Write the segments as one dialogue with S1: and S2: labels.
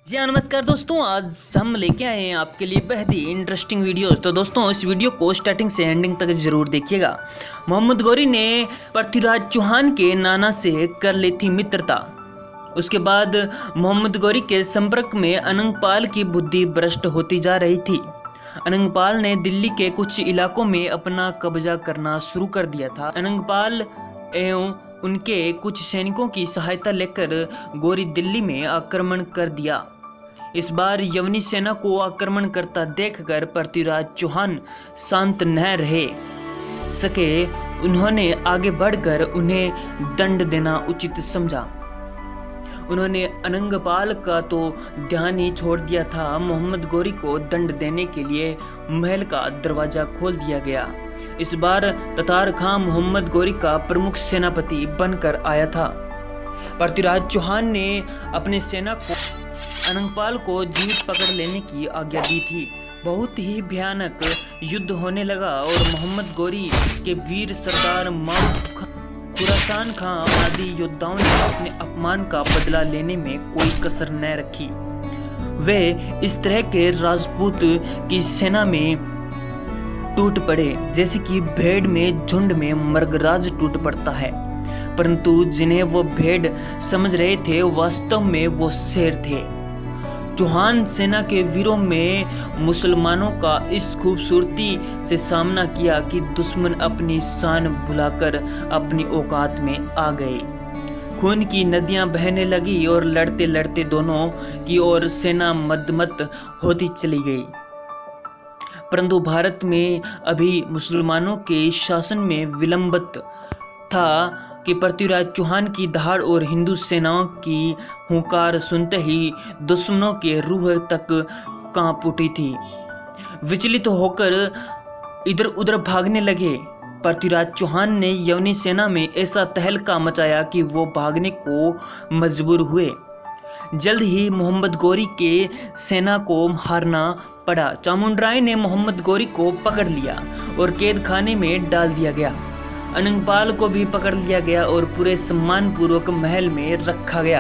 S1: जी हाँ, नमस्कार दोस्तों। आज हम लेके आए हैं आपके लिए बेहद ही इंटरेस्टिंग वीडियोस। तो दोस्तों इस वीडियो को स्टार्टिंग से एंडिंग तक जरूर देखिएगा। मोहम्मद गौरी ने पृथ्वीराज चौहान के नाना से कर ली थी मित्रता। उसके बाद मोहम्मद गौरी के संपर्क में अनंगपाल की बुद्धि भ्रष्ट होती जा रही थी। अनंगपाल ने दिल्ली के कुछ इलाकों में अपना कब्जा करना शुरू कर दिया था। अनंगपाल एवं उनके कुछ सैनिकों की सहायता लेकर गौरी दिल्ली में आक्रमण कर दिया। इस बार यवनी सेना को आक्रमण करता देखकर पृथ्वीराज चौहान शांत न रह सके। उन्होंने आगे बढ़कर उन्हें दंड देना उचित समझा। उन्होंने अनंगपाल का तो ध्यान ही छोड़ दिया था। मोहम्मद गौरी को दंड देने के लिए महल का दरवाजा खोल दिया गया। इस बार ततार खां मोहम्मद गौरी का प्रमुख सेनापति बनकर आया था। पृथ्वीराज चौहान ने अपने सेना को अनंगपाल को जीवित पकड़ लेने की आज्ञा दी थी। बहुत ही भयानक युद्ध होने लगा और मोहम्मद गौरी के वीर सरदार मारूफ खां, खुरासान खां आदि योद्धाओं ने अपने अपमान का बदला लेने में कोई कसर न रखी। वे इस तरह के राजपूत की सेना में टूट पड़े जैसे कि भेड़ में झुंड में मृगराज टूट पड़ता है, परंतु जिन्हें वो भेड़ समझ रहे थे वास्तव में वो शेर थे। चौहान सेना के वीरों में मुसलमानों का इस खूबसूरती से सामना किया कि दुश्मन अपनी शान भुलाकर अपनी औकात में आ गए। खून की नदियां बहने लगी और लड़ते लड़ते दोनों की ओर सेना मदमत होती चली गई। परंतु भारत में अभी मुसलमानों के शासन में विलंबित था कि पृथ्वीराज चौहान की दहाड़ और हिंदू सेनाओं की हुंकार सुनते ही दुश्मनों के रूह तक कांप उठी थी। विचलित होकर इधर उधर भागने लगे। पृथ्वीराज चौहान ने यवनी सेना में ऐसा तहलका मचाया कि वो भागने को मजबूर हुए। जल्द ही मोहम्मद गौरी के सेना को हारना पड़ा। चामुंडराय ने मोहम्मद गौरी को पकड़ लिया और कैद खाने में डाल दिया गया। अनंगपाल को भी पकड़ लिया गया और पूरे सम्मान पूर्वक महल में रखा गया।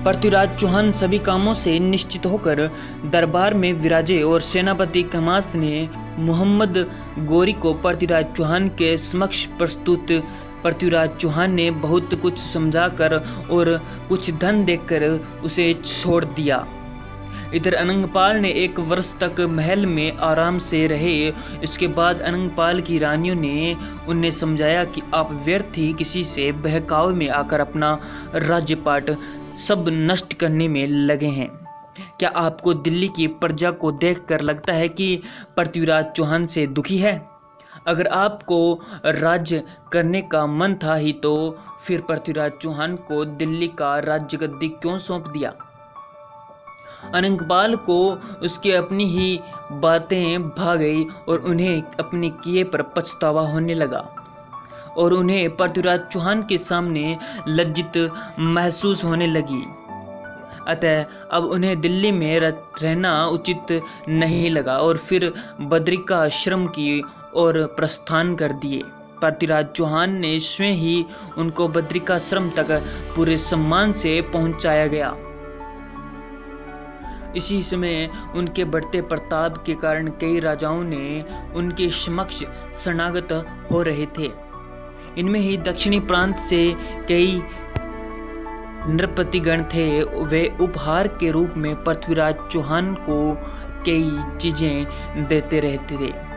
S1: पृथ्वीराज चौहान सभी कामों से निश्चित होकर दरबार में विराजे और सेनापति कमास ने मोहम्मद गौरी को पृथ्वीराज चौहान के समक्ष प्रस्तुत। पृथ्वीराज चौहान ने बहुत कुछ समझाकर और कुछ धन देकर उसे छोड़ दिया। इधर अनंगपाल ने 1 वर्ष तक महल में आराम से रहे। इसके बाद अनंगपाल की रानियों ने उन्हें समझाया कि आप व्यर्थ ही किसी से बहकावे में आकर अपना राज्यपाट सब नष्ट करने में लगे हैं। क्या आपको दिल्ली की प्रजा को देखकर लगता है कि पृथ्वीराज चौहान से दुखी है? अगर आपको राज्य करने का मन था ही तो फिर पृथ्वीराज चौहान को दिल्ली का राज्य गद्दी क्यों सौंप दिया? अनंगपाल को उसके अपनी ही बातें भा गई और उन्हें अपने किए पर पछतावा होने लगा और उन्हें पृथ्वीराज चौहान के सामने लज्जित महसूस होने लगी। अतः अब उन्हें दिल्ली में रहना उचित नहीं लगा और फिर बद्रिकाश्रम की ओर प्रस्थान कर दिए। पृथ्वीराज चौहान ने स्वयं ही उनको बद्रिकाश्रम तक पूरे सम्मान से पहुंचाया गया। इसी समय उनके बढ़ते प्रताप के कारण कई राजाओं ने उनके समक्ष शरणागत हो रहे थे। इनमें ही दक्षिणी प्रांत से कई नृपतिगण थे। वे उपहार के रूप में पृथ्वीराज चौहान को कई चीजें देते रहते थे।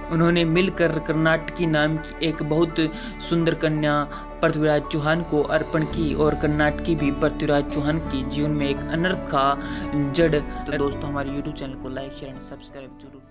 S1: उन्होंने मिलकर कर्नाटकी नाम की एक बहुत सुंदर कन्या पृथ्वीराज चौहान को अर्पण की और कर्नाटकी भी पृथ्वीराज चौहान की जीवन में एक अनर्थ का जड़। दोस्तों हमारे YouTube चैनल को लाइक शेयर एंड सब्सक्राइब जरूर